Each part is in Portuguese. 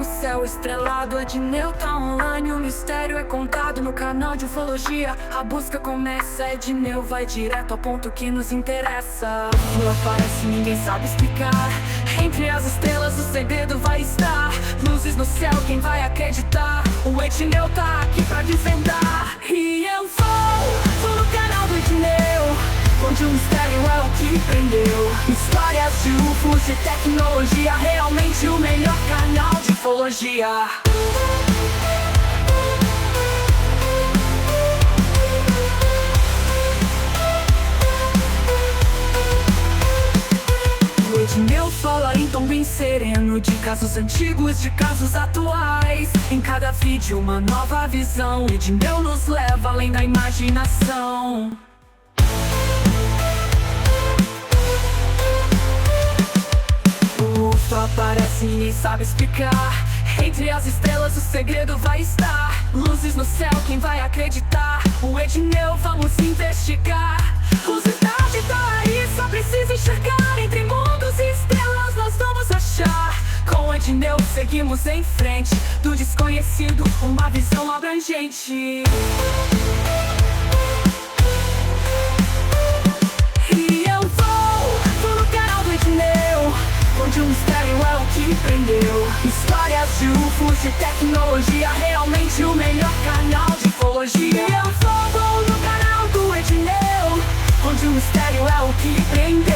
no céu estrelado. Edneu tá online, o mistério é contado no canal de ufologia. A busca começa, Edneu vai direto ao ponto que nos interessa. Não aparece, ninguém sabe explicar. Entre as estrelas o segredo vai estar. Luzes no céu, quem vai acreditar? O Edneu tá aqui pra desvendar. E eu vou no canal do Edneu, onde o mistério é o que prendeu. Histórias de UFOs e tecnologia, realmente o melhor canal de ufologia. O Edneu fala em tom bem sereno, de casos antigos, de casos atuais. Em cada vídeo uma nova visão, Edneu nos leva além da imaginação. Aparece, ninguém sabe explicar. Entre as estrelas o segredo vai estar. Luzes no céu, quem vai acreditar? O Edneu, vamos investigar. Curiosidade tá aí, só precisa enxergar. Entre mundos e estrelas nós vamos achar. Com o Edneu seguimos em frente, do desconhecido uma visão abrangente. E eu vou no canal do Edneu, onde o mistério é o que prendeu. Histórias de UFOs e tecnologia, realmente o melhor canal de ufologia. E eu vou no canal do Edneu, onde o mistério é o que prendeu.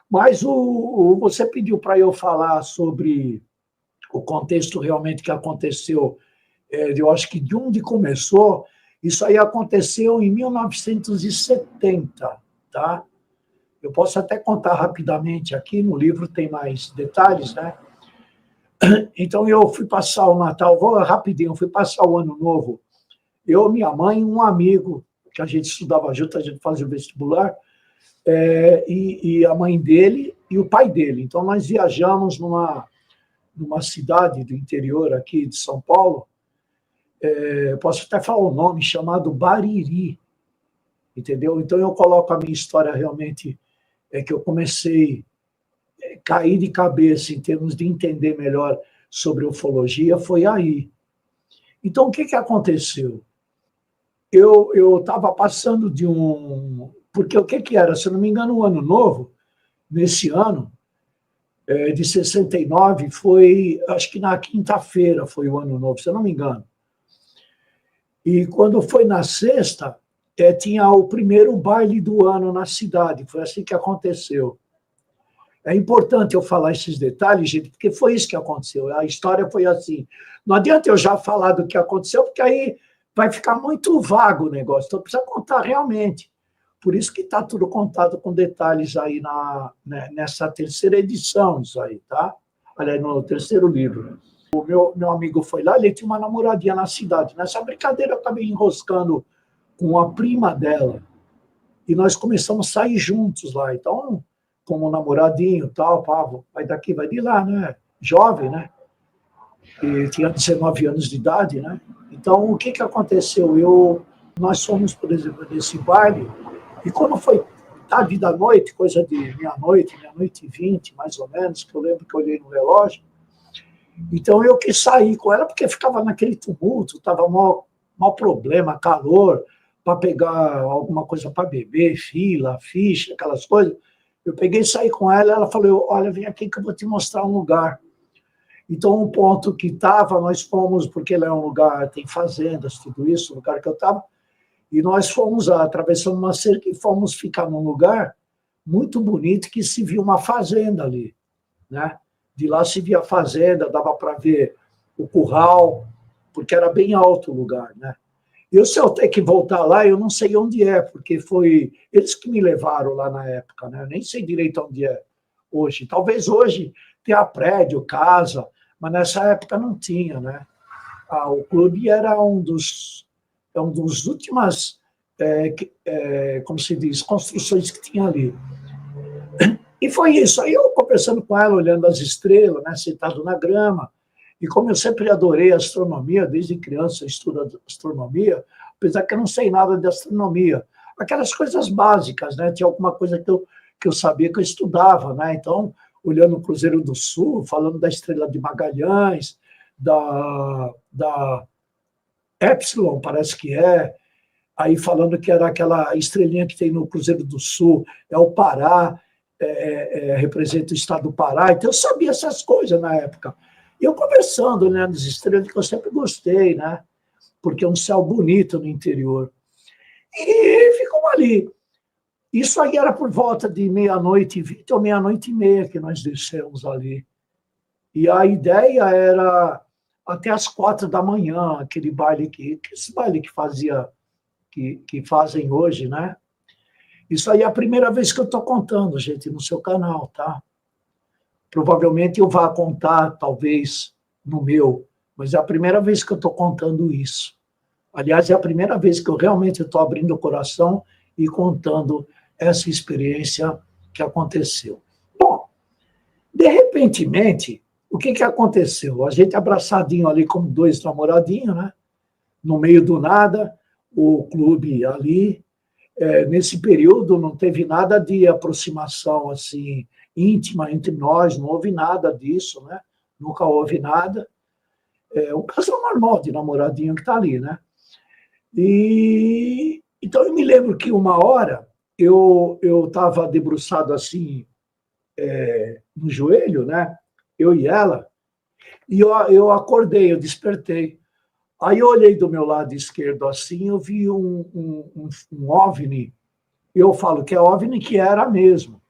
Mas você pediu para eu falar sobre o contexto realmente que aconteceu, eu acho que de onde começou. Isso aí aconteceu em 1970, tá? Eu posso até contar rapidamente aqui, no livro tem mais detalhes, né? Então, eu fui passar o Natal, vou rapidinho, fui passar o Ano Novo, eu, minha mãe e um amigo, que a gente estudava junto, a gente fazia o vestibular, e a mãe dele e o pai dele. Então, nós viajamos numa cidade do interior aqui de São Paulo, posso até falar o nome, chamado Bariri, entendeu? Então, eu coloco a minha história realmente, que eu comecei a cair de cabeça em termos de entender melhor sobre ufologia, foi aí. Então, o que aconteceu? Eu estava passando de um... Porque o que era? Se eu não me engano, o Ano Novo, nesse ano, de 69, foi, acho que na quinta-feira foi o Ano Novo, se eu não me engano. E quando foi na sexta, tinha o primeiro baile do ano na cidade, foi assim que aconteceu. É importante eu falar esses detalhes, gente, porque foi isso que aconteceu, a história foi assim. Não adianta eu já falar do que aconteceu, porque aí vai ficar muito vago o negócio, então precisa contar realmente. Por isso que está tudo contado com detalhes aí nessa terceira edição, isso aí, tá? Aliás, no terceiro livro. O meu amigo foi lá, ele tinha uma namoradinha na cidade. Nessa brincadeira eu acabei enroscando com a prima dela. E nós começamos a sair juntos lá. Então, como namoradinho, tal, pá, vai daqui, vai de lá, né? Jovem, né? E tinha 19 anos de idade, né? Então, o que aconteceu? Nós fomos, por exemplo, nesse baile. E quando foi tarde da noite, coisa de meia-noite e 20, mais ou menos, que eu lembro que eu olhei no relógio, então eu quis sair com ela, porque ficava naquele tumulto, estava mal problema, calor, para pegar alguma coisa para beber, fila, ficha, aquelas coisas. Eu peguei e saí com ela, ela falou, olha, vem aqui que eu vou te mostrar um lugar. Então, um ponto que estava, nós fomos, porque lá é um lugar, tem fazendas, tudo isso, o lugar que eu estava, e nós fomos, atravessando uma cerca e fomos ficar num lugar muito bonito que se via uma fazenda ali, né? De lá se via a fazenda, dava para ver o curral, porque era bem alto o lugar, né? E se eu ter que voltar lá, eu não sei onde é, porque foi eles que me levaram lá na época, né? Eu nem sei direito onde é hoje. Talvez hoje tenha prédio, casa, mas nessa época não tinha, né? O clube era um dos últimas, como se diz, construções que tinha ali. E foi isso. Aí eu conversando com ela, olhando as estrelas, né, sentado na grama, E como eu sempre adorei astronomia, desde criança eu estudo astronomia, apesar que eu não sei nada de astronomia. Aquelas coisas básicas, né? Tinha alguma coisa que eu sabia que eu estudava, né? Então, olhando o Cruzeiro do Sul, falando da Estrela de Magalhães, da Epsilon, parece que é, aí falando que era aquela estrelinha que tem no Cruzeiro do Sul, é o Pará, representa o estado do Pará, então eu sabia essas coisas na época. E eu conversando, né, das estrelas, que eu sempre gostei, né, porque é um céu bonito no interior. E ficou ali. Isso aí era por volta de 00h20 ou 00h30 que nós descemos ali. E a ideia era até as 4 da manhã, aquele baile esse baile que fazia, que fazem hoje, né? Isso aí é a primeira vez que eu estou contando, gente, no seu canal, tá? Provavelmente eu vá contar, talvez, no meu, mas é a primeira vez que eu estou contando isso. Aliás, é a primeira vez que eu realmente estou abrindo o coração e contando essa experiência que aconteceu. Bom, de repentemente, o que aconteceu? A gente abraçadinho ali como dois namoradinhos, né? No meio do nada, o clube ali. Nesse período não teve nada de aproximação assim íntima entre nós, não houve nada disso, né? Nunca houve nada. Um casal normal de namoradinho que está ali, né? E então eu me lembro que uma hora eu estava debruçado assim no joelho, né? Eu e ela, e eu acordei, eu despertei. Aí eu olhei do meu lado esquerdo assim, eu vi um OVNI. Eu falo que é OVNI, que era mesmo.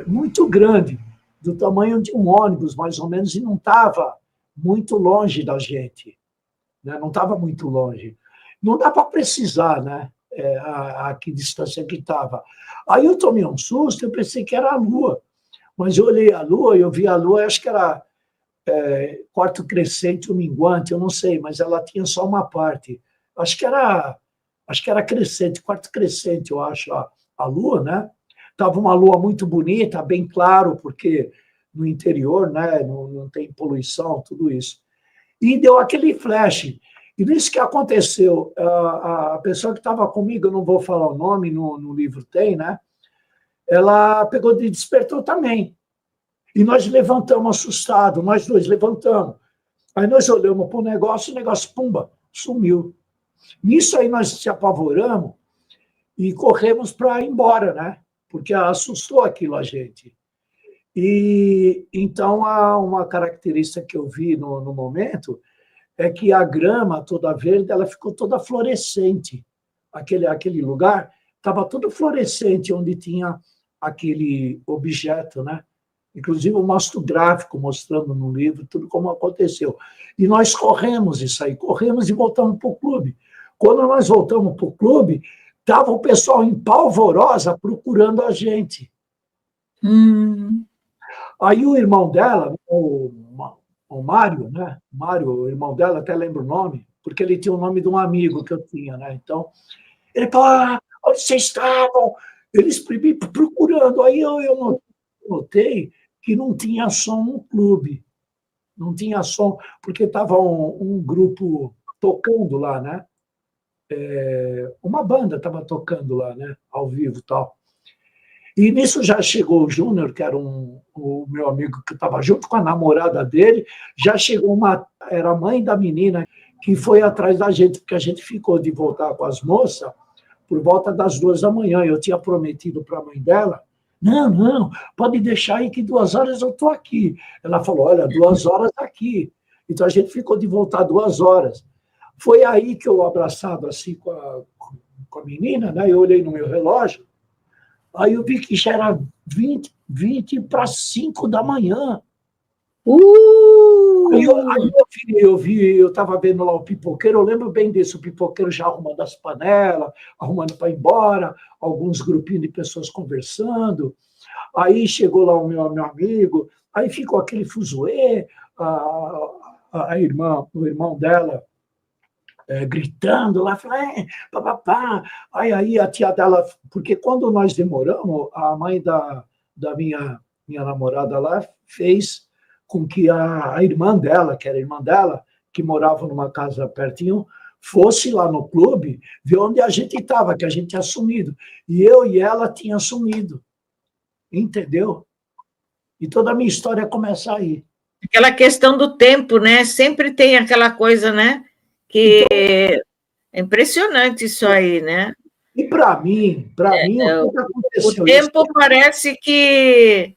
Muito grande, do tamanho de um ônibus, mais ou menos, e não estava muito longe da gente. Né? Não estava muito longe. Não dá para precisar, né? A que distância que estava. Aí eu tomei um susto, eu pensei que era a Lua. Mas eu olhei a Lua, eu vi a Lua, acho que era quarto crescente ou minguante, eu não sei, mas ela tinha só uma parte. Acho que era crescente, quarto crescente, eu acho, a Lua, né? Estava uma Lua muito bonita, bem claro, porque no interior, né, não tem poluição, tudo isso. E deu aquele flash. E nisso que aconteceu, a pessoa que estava comigo, eu não vou falar o nome, no livro tem, né? Ela pegou e despertou também. E nós levantamos assustados, nós dois levantamos. Aí nós olhamos para o negócio, pumba, sumiu. Nisso aí nós se apavoramos e corremos para ir embora, né? Porque assustou aquilo a gente. E então há uma característica que eu vi no momento é que a grama toda verde, ela ficou toda fluorescente. Aquele lugar estava todo fluorescente, onde tinha aquele objeto, né? Inclusive, eu mostro gráfico, mostrando no livro tudo como aconteceu. E nós corremos isso aí, corremos e voltamos para o clube. Quando nós voltamos para o clube, estava o pessoal em Polvorosa procurando a gente. Aí o irmão dela, o Mário, né? Mário, o irmão dela, até lembro o nome, porque ele tinha o nome de um amigo que eu tinha, né? Então, ele falou, onde vocês estavam? Eles procurando. Aí eu notei que não tinha som no clube. Não tinha som, porque estava um grupo tocando lá, né? Uma banda estava tocando lá, né? Ao vivo e tal. E nisso já chegou o Júnior, que era o meu amigo que estava junto com a namorada dele, já chegou era a mãe da menina que foi atrás da gente, porque a gente ficou de voltar com as moças por volta das 2 da manhã. Eu tinha prometido para a mãe dela, não, pode deixar aí que 2 horas eu estou aqui. Ela falou, olha, 2 horas aqui. Então a gente ficou de voltar 2 horas. Foi aí que eu, abraçado assim com a menina, né, eu olhei no meu relógio, aí eu vi que já era 20 para 5 da manhã. Aí eu estava vendo lá o pipoqueiro, eu lembro bem disso, o pipoqueiro já arrumando as panelas, arrumando para ir embora, alguns grupinhos de pessoas conversando. Aí chegou lá o meu amigo, aí ficou aquele fuzuê, o irmão dela gritando lá, falando, papapá. Aí a tia dela, porque quando nós demoramos, a mãe da minha namorada lá fez com que a irmã dela, que era a irmã dela, que morava numa casa pertinho, fosse lá no clube ver onde a gente estava, que a gente tinha sumido. E eu e ela tinha sumido. Entendeu? E toda a minha história começa aí. Aquela questão do tempo, né? Sempre tem aquela coisa, né? Que então, é impressionante isso aí, né? E para mim, o que aconteceu? O tempo parece que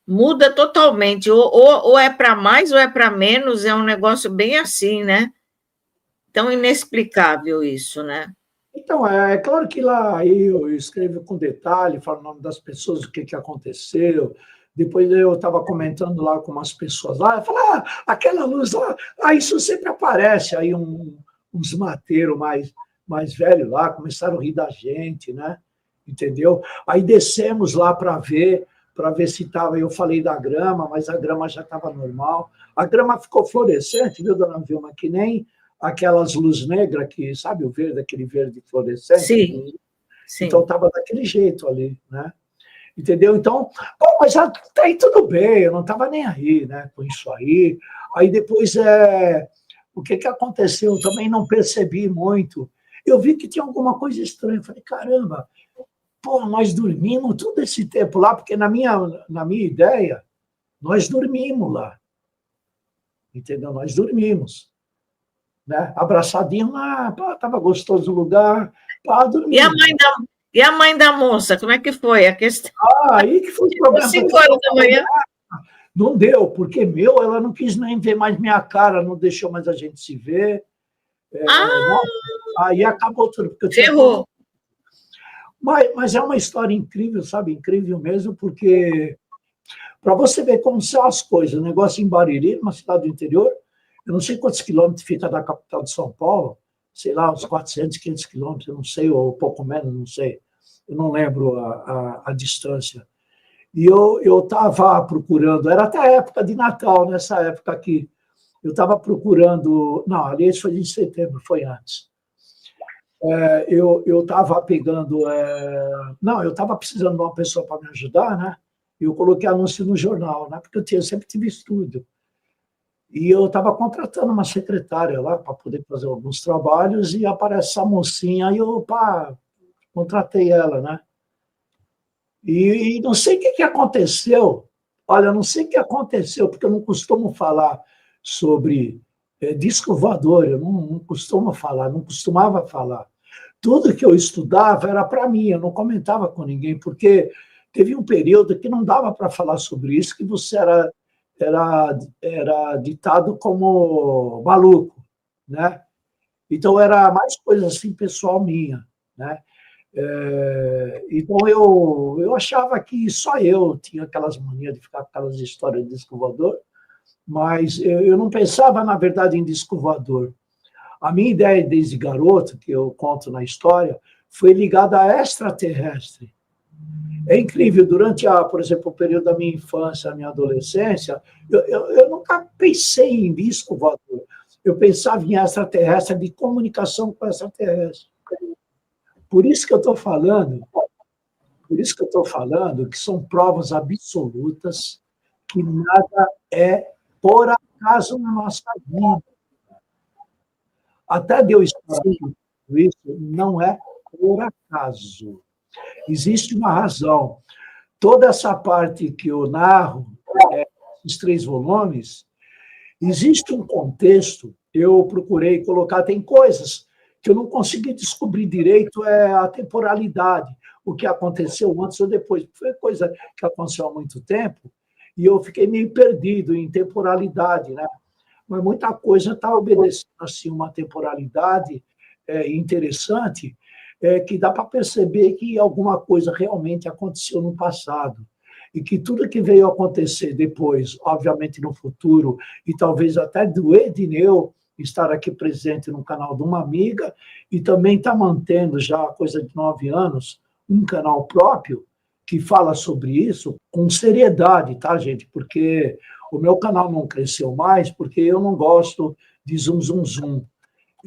muda totalmente. Ou é para mais ou é para menos, é um negócio bem assim, né? Tão inexplicável isso, né? Então, é claro que lá eu escrevo com detalhe, falo o nome das pessoas, o que aconteceu. Depois eu estava comentando lá com umas pessoas lá, eu falo, aquela luz lá, isso sempre aparece. Aí uns mateiros mais velhos lá começaram a rir da gente, né? Entendeu? Aí descemos lá para ver se estava. Eu falei da grama, mas a grama já estava normal. A grama ficou fluorescente, viu, dona Vilma? Que nem aquelas luzes negras que, sabe, o verde, aquele verde fluorescente? Sim. Então estava daquele jeito ali, né? Entendeu? Então, bom, mas até aí tudo bem, eu não estava nem aí, né, com isso aí. Aí depois, o que aconteceu? Eu também não percebi muito. Eu vi que tinha alguma coisa estranha. Eu falei, caramba, pô, nós dormimos todo esse tempo lá, porque na minha ideia, nós dormimos lá. Entendeu? Nós dormimos. Né? Abraçadinho lá, estava gostoso o lugar, dormimos. E a mãe da moça, como é que foi a questão? Aí que foi o problema. 5 horas da manhã. Não deu, porque, ela não quis nem ver mais minha cara, não deixou mais a gente se ver. Aí acabou tudo. Porque Ferrou. Mas é uma história incrível, sabe? Incrível mesmo, porque para você ver como são as coisas, o negócio em Bariri, uma cidade do interior, eu não sei quantos quilômetros fica da capital de São Paulo, sei lá, uns 400, 500 quilômetros, eu não sei, ou pouco menos, não sei. Eu não lembro a distância. E eu estava procurando, era até a época de Natal, nessa época aqui. Eu estava procurando, não, aliás, foi em setembro, foi antes. Eu estava pegando, não, eu estava precisando de uma pessoa para me ajudar, né? E eu coloquei anúncio no jornal, né? Porque eu sempre tive estúdio. E eu estava contratando uma secretária lá para poder fazer alguns trabalhos e aparece essa mocinha e eu, contratei ela, né? E não sei o que aconteceu. Olha, não sei o que aconteceu, porque eu não costumo falar sobre disco voador, eu não costumo falar, não costumava falar. Tudo que eu estudava era para mim, eu não comentava com ninguém, porque teve um período que não dava para falar sobre isso, que você era ditado como maluco, né? Então, era mais coisa assim, pessoal minha, né? Então, eu achava que só eu tinha aquelas manias de ficar com aquelas histórias de disco voador, mas eu não pensava, na verdade, em disco voador. A minha ideia, desde garoto, que eu conto na história, foi ligada a extraterrestre. É incrível, durante, por exemplo, o período da minha infância, a minha adolescência, eu nunca pensei em disco voador. Eu pensava em extraterrestre, de comunicação com extraterrestre. Por isso que eu estou falando, que são provas absolutas que nada é por acaso na nossa vida. Até de eu estar aqui, isso não é por acaso. Existe uma razão. Toda essa parte que eu narro, os 3 volumes, existe um contexto, eu procurei colocar, tem coisas que eu não consegui descobrir direito, a temporalidade, o que aconteceu antes ou depois. Foi coisa que aconteceu há muito tempo, e eu fiquei meio perdido em temporalidade, né? Mas muita coisa está obedecendo assim, uma temporalidade interessante, que dá para perceber que alguma coisa realmente aconteceu no passado e que tudo que veio acontecer depois, obviamente no futuro, e talvez até do Edneu estar aqui presente no canal de uma amiga e também está mantendo já há coisa de 9 anos um canal próprio que fala sobre isso com seriedade, tá, gente? Porque o meu canal não cresceu mais porque eu não gosto de zum, zum, zum.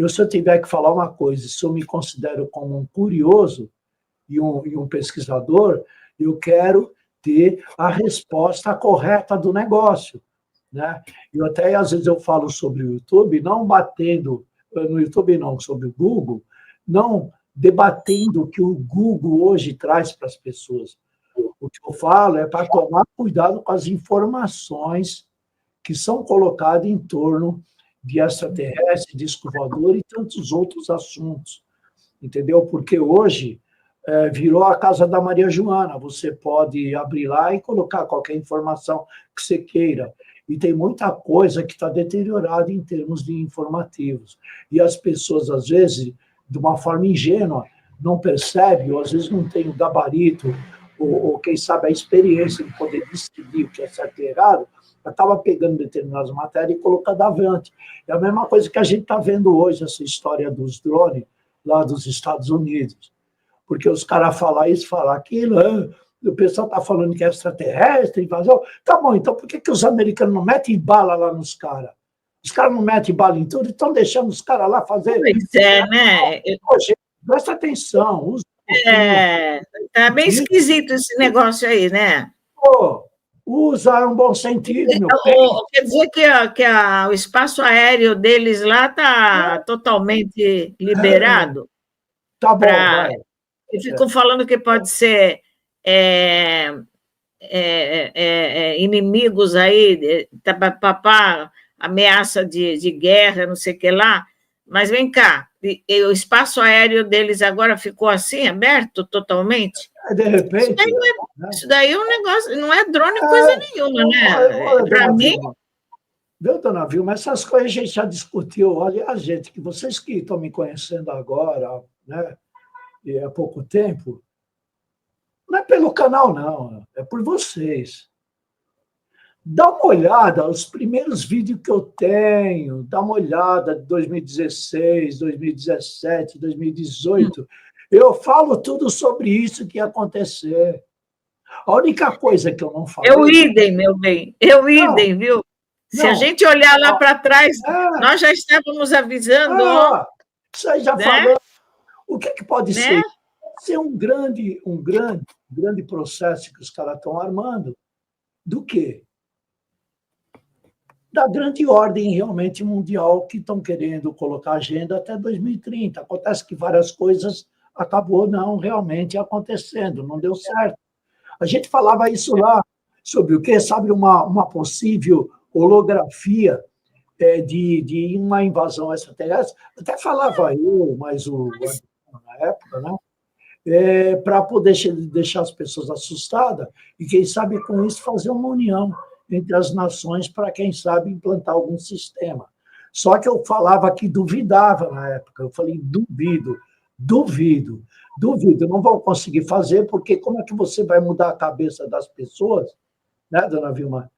Se eu tiver que falar uma coisa, se eu me considero como um curioso e um pesquisador, eu quero ter a resposta correta do negócio, né? Eu até, às vezes, eu falo sobre o YouTube, não batendo, no YouTube não, sobre o Google, não debatendo o que o Google hoje traz para as pessoas. O que eu falo é para tomar cuidado com as informações que são colocadas em torno de extraterrestre, disco voador e tantos outros assuntos, entendeu? Porque hoje virou a casa da Maria Joana, você pode abrir lá e colocar qualquer informação que você queira, e tem muita coisa que está deteriorada em termos de informativos, e as pessoas, às vezes, de uma forma ingênua, não percebem, ou às vezes não tem o gabarito, ou quem sabe a experiência de poder distinguir o que é certo e errado, acaba pegando determinadas matérias e colocando avante. É a mesma coisa que a gente está vendo hoje, essa história dos drones lá dos Estados Unidos. Porque os caras falam isso, falam aquilo, o pessoal está falando que é extraterrestre, invasão. Tá bom, então por que os americanos não metem bala lá nos caras? Os caras não metem bala em tudo e estão deixando os caras lá fazer. Pois é, né? Poxa, presta atenção. Usa tá bem esquisito esse negócio aí, né? Pô, usa um bom sentido, meu bem. Quer dizer que o espaço aéreo deles lá está totalmente liberado? Tá bom, vai. E ficam falando que pode ser inimigos aí, ameaça de guerra, não sei o que lá. Mas vem cá, o espaço aéreo deles agora ficou assim, aberto totalmente? De repente... Isso daí é um negócio, não é drone coisa nenhuma, né? Para mim... Viu, dona Vilma, essas coisas a gente já discutiu. Olha, a gente, que vocês que estão me conhecendo agora, né, e há pouco tempo, não é pelo canal, não, é por vocês. Dá uma olhada, os primeiros vídeos que eu tenho, dá uma olhada de 2016, 2017, 2018, eu falo tudo sobre isso que ia acontecer. A única coisa que eu não falei... Eu idem, meu bem, eu idem, viu? Se a gente olhar lá para trás, nós já estávamos avisando. Isso aí já falou. O que pode ser? Pode ser um grande processo que os caras estão armando. Do quê? Da grande ordem realmente mundial que estão querendo colocar agenda até 2030. Acontece que várias coisas acabou não realmente acontecendo, não deu certo. A gente falava isso lá, sobre o quê? Sabe, uma possível holografia de uma invasão extraterrestre. Até falava eu, mas na época, né? Para poder deixar as pessoas assustadas e, quem sabe, com isso, fazer uma união entre as nações para, quem sabe, implantar algum sistema. Só que eu falava que duvidava na época. Eu falei, duvido, não vão conseguir fazer, porque como é que você vai mudar a cabeça das pessoas, né, dona Vilma?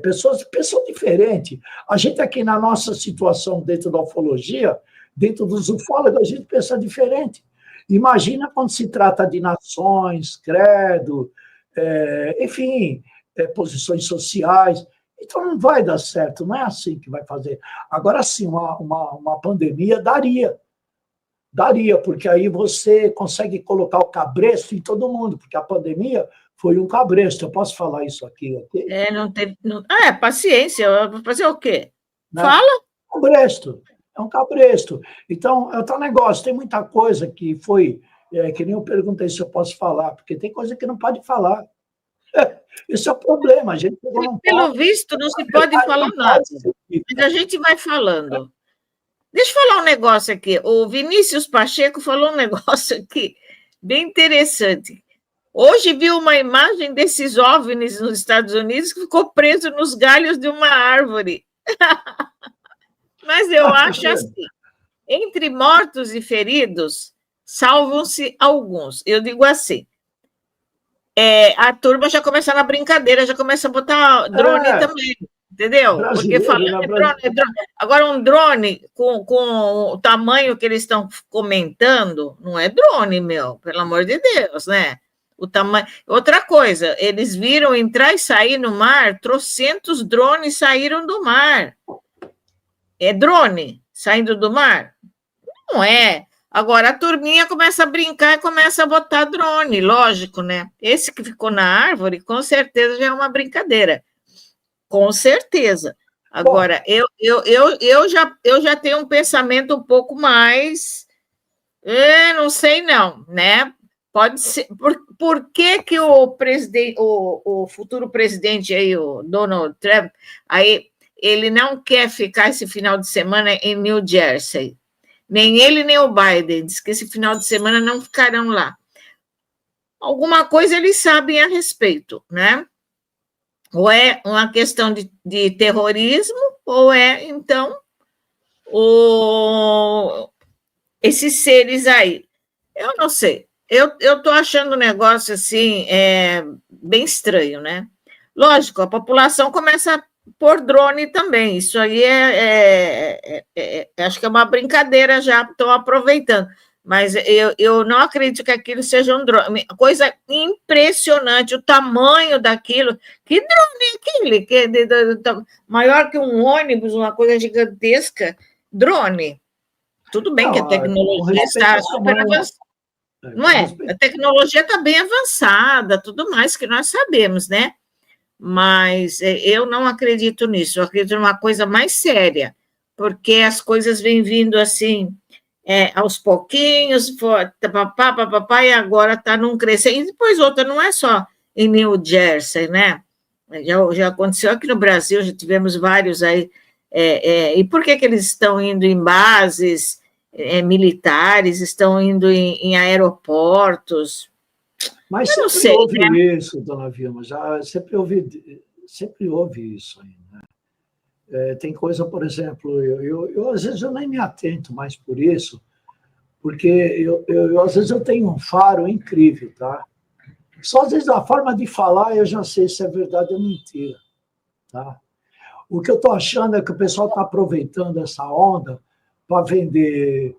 Pessoas diferentes. A gente aqui na nossa situação dentro da ufologia, dentro dos ufólogos, a gente pensa diferente. Imagina quando se trata de nações, credo, enfim, posições sociais. Então não vai dar certo, não é assim que vai fazer. Agora sim, uma pandemia daria, porque aí você consegue colocar o cabresto em todo mundo, porque a pandemia foi um cabresto. Eu posso falar isso aqui, ok? Paciência. Fazer o quê? Né? Fala. É um cabresto. Então, é outro negócio. Tem muita coisa que foi... que nem eu perguntei se eu posso falar, porque tem coisa que não pode falar. Esse é o problema. A gente não Pelo visto, não se pode falar nada. Mas a gente vai falando. Deixa eu falar um negócio aqui. O Vinícius Pacheco falou um negócio aqui bem interessante. Hoje viu uma imagem desses OVNIs nos Estados Unidos que ficou preso nos galhos de uma árvore. Mas eu acho assim, entre mortos e feridos, salvam-se alguns. Eu digo assim, a turma já começa na brincadeira, já começa a botar drone também, entendeu? Porque falando drone. Agora, um drone com o tamanho que eles estão comentando, não é drone, meu, pelo amor de Deus, né? O tamanho. Outra coisa, eles viram entrar e sair no mar, trocentos drones saíram do mar. É drone saindo do mar? Não é. Agora, a turminha começa a brincar e começa a botar drone, lógico, né? Esse que ficou na árvore, com certeza já é uma brincadeira. Com certeza. Agora, eu já tenho um pensamento um pouco mais. Não sei, não, né? Pode ser. Por que, que o presidente, o futuro presidente aí, o Donald Trump, aí ele não quer ficar esse final de semana em New Jersey? Nem ele, nem o Biden. Diz que esse final de semana não ficarão lá. Alguma coisa eles sabem a respeito, né? Ou é uma questão de terrorismo, ou é, então, esses seres aí. Eu não sei. Eu estou achando o negócio assim bem estranho, né? Lógico, a população começa a pôr drone também. Isso aí acho que é uma brincadeira já, estão aproveitando. Mas eu não acredito que aquilo seja um drone. Coisa impressionante, o tamanho daquilo. Que drone é aquele? Maior que um ônibus, uma coisa gigantesca. Drone. Tudo bem que a tecnologia está super avançada. Não é? A tecnologia está bem avançada, tudo mais que nós sabemos, né? Mas eu não acredito nisso. Eu acredito numa coisa mais séria, porque as coisas vêm vindo assim... aos pouquinhos, papapá, e agora está num crescendo. E depois outra, não é só em New Jersey, né? Já aconteceu aqui no Brasil, já tivemos vários aí. E por que eles estão indo em bases militares, estão indo em aeroportos? Mas eu sempre não sei, houve né? isso, dona Vilma, sempre houve isso aí, né? Tem coisa, por exemplo, eu às vezes eu nem me atento mais por isso, porque às vezes eu tenho um faro incrível, tá? Só às vezes a forma de falar eu já sei se é verdade ou mentira, tá? O que eu estou achando é que o pessoal está aproveitando essa onda para vender,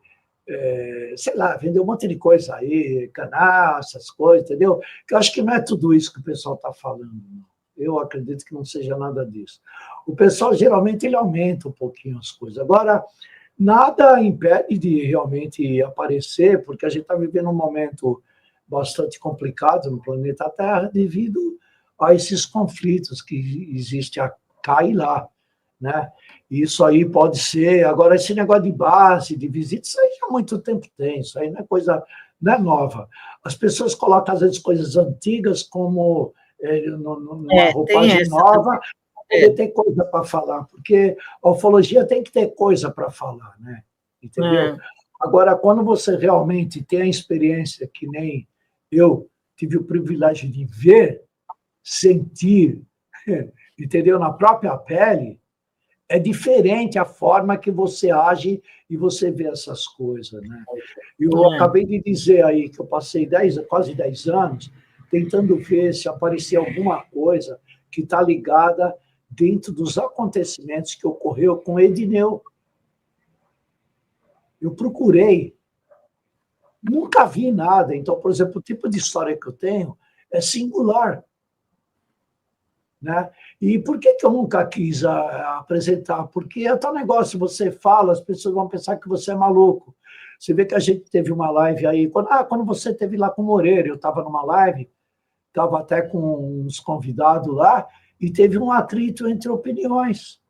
sei lá, vender um monte de coisa aí, canal, essas coisas, entendeu? Que eu acho que não é tudo isso que o pessoal está falando, não. Eu acredito que não seja nada disso. O pessoal, geralmente, ele aumenta um pouquinho as coisas. Agora, nada impede de realmente aparecer, porque a gente está vivendo um momento bastante complicado no planeta Terra devido a esses conflitos que existem cá e lá, né? Isso aí pode ser... Agora, esse negócio de base, de visita, isso aí já há muito tempo tem, isso aí não é coisa, não é nova. As pessoas colocam, às vezes, coisas antigas como numa roupagem nova, poder ter coisa para falar, porque a ufologia tem que ter coisa para falar, né? Entendeu? Agora, quando você realmente tem a experiência que nem eu tive o privilégio de ver, sentir, entendeu? Na própria pele, é diferente a forma que você age e você vê essas coisas, né? Eu acabei de dizer aí que eu passei quase 10 anos tentando ver se aparecia alguma coisa que está ligada dentro dos acontecimentos que ocorreu com Edineu. Eu procurei, nunca vi nada. Então, por exemplo, o tipo de história que eu tenho é singular, né? E por que eu nunca quis apresentar? Porque é tal negócio, você fala, as pessoas vão pensar que você é maluco. Você vê que a gente teve uma live aí, quando você esteve lá com o Moreira, eu estava numa live, estava até com uns convidados lá, e teve um atrito entre opiniões.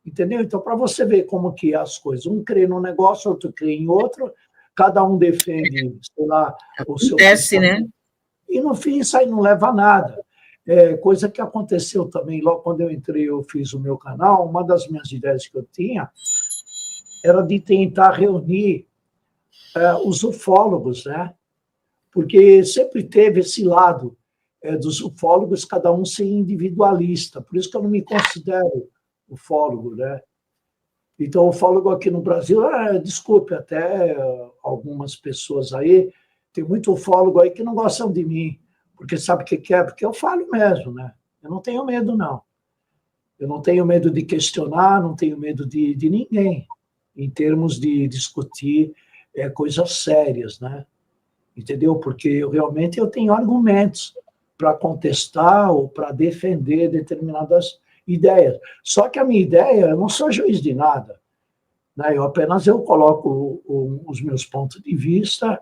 Entendeu? Então, para você ver como que é as coisas, um crê num negócio, outro crê em outro, cada um defende, sei lá, o seu pensamento, né? E, no fim, isso aí não leva a nada. Coisa que aconteceu também, logo quando eu entrei, eu fiz o meu canal, uma das minhas ideias que eu tinha era de tentar reunir os ufólogos, né? Porque sempre teve esse lado dos ufólogos, cada um ser individualista. Por isso que eu não me considero ufólogo, né? Então, o ufólogo aqui no Brasil, desculpe, até algumas pessoas aí, tem muito ufólogo aí que não gostam de mim, porque sabe o que é? Porque eu falo mesmo, né? Eu não tenho medo, não. Eu não tenho medo de questionar, não tenho medo de ninguém, em termos de discutir coisas sérias, né? Entendeu? Porque eu tenho argumentos para contestar ou para defender determinadas ideias. Só que a minha ideia, eu não sou juiz de nada. né? Eu coloco os meus pontos de vista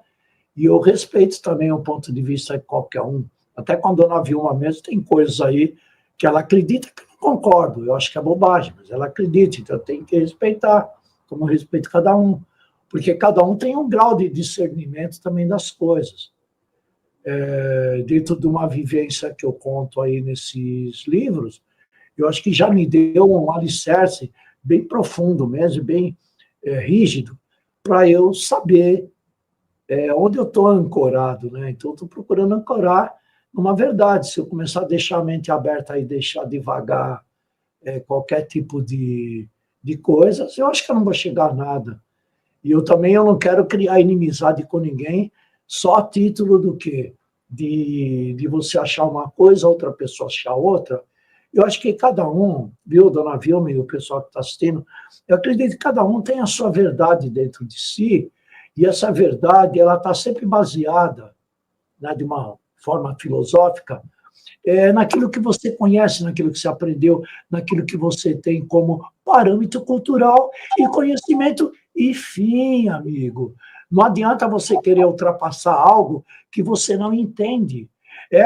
e eu respeito também o ponto de vista de qualquer um. Até com a dona Vilma mesmo, tem coisas aí que ela acredita que eu não concordo. Eu acho que é bobagem, mas ela acredita, então eu tenho que respeitar, como eu respeito cada um. Porque cada um tem um grau de discernimento também das coisas. Dentro de uma vivência que eu conto aí nesses livros, eu acho que já me deu um alicerce bem profundo mesmo, bem rígido, para eu saber onde eu estou ancorado, né? Então, eu estou procurando ancorar numa verdade. Se eu começar a deixar a mente aberta e deixar devagar qualquer tipo de coisas, eu acho que eu não vou chegar a nada. E eu não quero criar inimizade com ninguém, só a título do quê? De você achar uma coisa, outra pessoa achar outra. Eu acho que cada um, viu, dona Vilma e o pessoal que está assistindo, eu acredito que cada um tem a sua verdade dentro de si, e essa verdade ela está sempre baseada, né, de uma forma filosófica, naquilo que você conhece, naquilo que você aprendeu, naquilo que você tem como parâmetro cultural e conhecimento. E fim, amigo. Não adianta você querer ultrapassar algo que você não entende.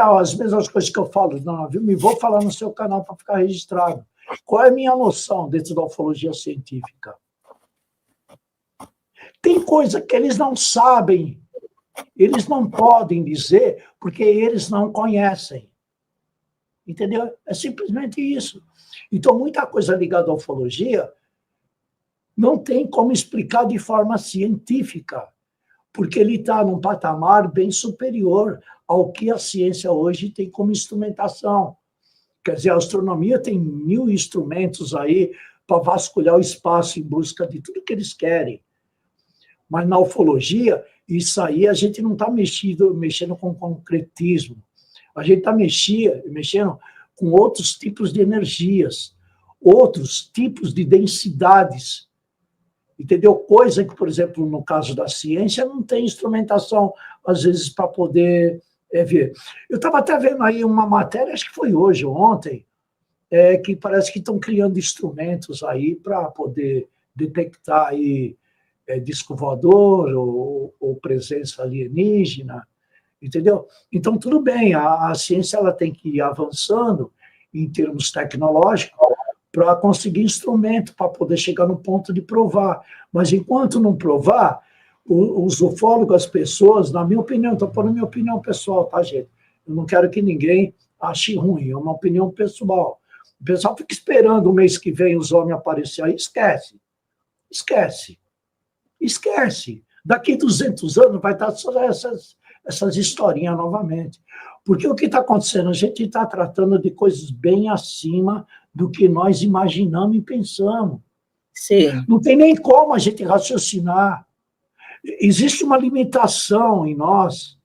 As mesmas coisas que eu falo, não, me vou falar no seu canal para ficar registrado. Qual é a minha noção dentro da ufologia científica? Tem coisa que eles não sabem, eles não podem dizer, porque eles não conhecem. Entendeu? É simplesmente isso. Então, muita coisa ligada à ufologia não tem como explicar de forma científica, porque ele está num patamar bem superior ao que a ciência hoje tem como instrumentação. Quer dizer, a astronomia tem 1000 instrumentos aí para vasculhar o espaço em busca de tudo que eles querem. Mas na ufologia, isso aí a gente não está mexendo com concretismo. A gente está mexendo com outros tipos de energias, outros tipos de densidades. Entendeu? Coisa que, por exemplo, no caso da ciência, não tem instrumentação, às vezes, para poder ver. Eu estava até vendo aí uma matéria, acho que foi hoje ou ontem, que parece que estão criando instrumentos aí para poder detectar aí disco voador ou presença alienígena, entendeu? Então, tudo bem, a ciência ela tem que ir avançando em termos tecnológicos para conseguir instrumento, para poder chegar no ponto de provar. Mas, enquanto não provar, os ufólogos, as pessoas, na minha opinião, estou pondo minha opinião pessoal, tá, gente? Eu não quero que ninguém ache ruim, é uma opinião pessoal. O pessoal fica esperando o mês que vem os homens aparecer aí, esquece. Esquece. Esquece. Daqui 200 anos vai estar só essas historinhas novamente. Porque o que está acontecendo? A gente está tratando de coisas bem acima do que nós imaginamos e pensamos. Sim. Não tem nem como a gente raciocinar. Existe uma limitação em nós.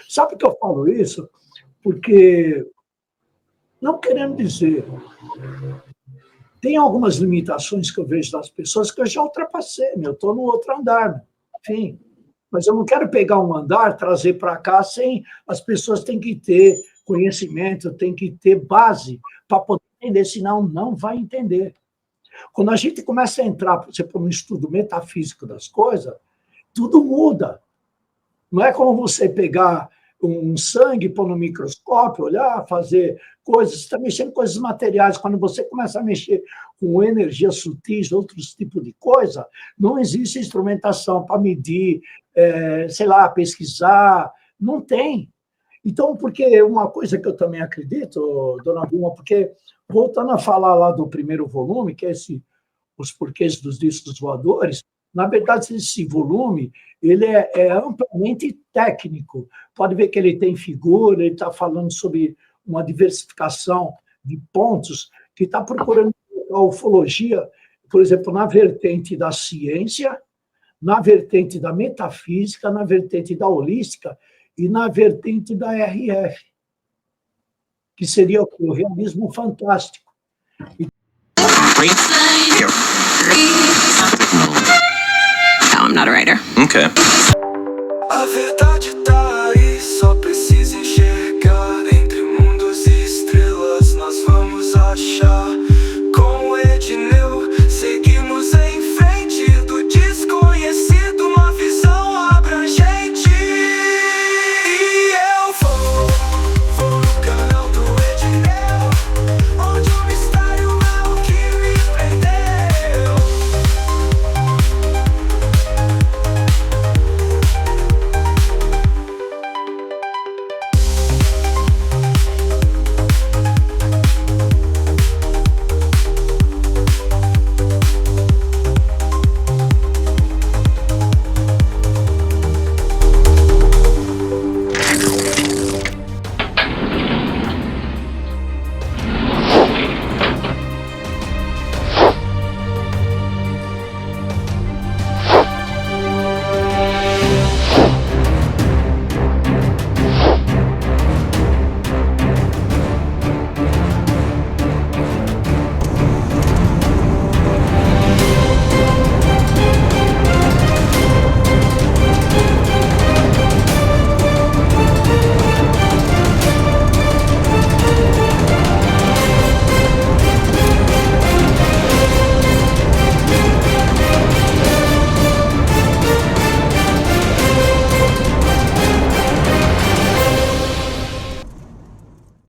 Sabe por que eu falo isso? Porque, não querendo dizer, tem algumas limitações que eu vejo das pessoas que eu já ultrapassei, eu estou no outro andar, enfim. Mas eu não quero pegar um andar, trazer para cá sem... As pessoas têm que ter conhecimento, têm que ter base para poder entender, senão não vai entender. Quando a gente começa a entrar, por exemplo, no estudo metafísico das coisas, tudo muda. Não é como você pegar um sangue, pôr no microscópio, olhar, fazer coisas, você está mexendo com coisas materiais. Quando você começa a mexer com energias sutis, outros tipos de coisa, não existe instrumentação para medir, sei lá, pesquisar, não tem. Então, porque uma coisa que eu também acredito, dona Vilma, porque, voltando a falar lá do primeiro volume, que é Os Porquês dos Discos Voadores, na verdade, esse volume ele é amplamente técnico. Pode ver que ele tem figura, ele está falando sobre uma diversificação de pontos, que está procurando a ufologia, por exemplo, na vertente da ciência, na vertente da metafísica, na vertente da holística e na vertente da RF, que seria o realismo fantástico. No, I'm not a writer. Okay.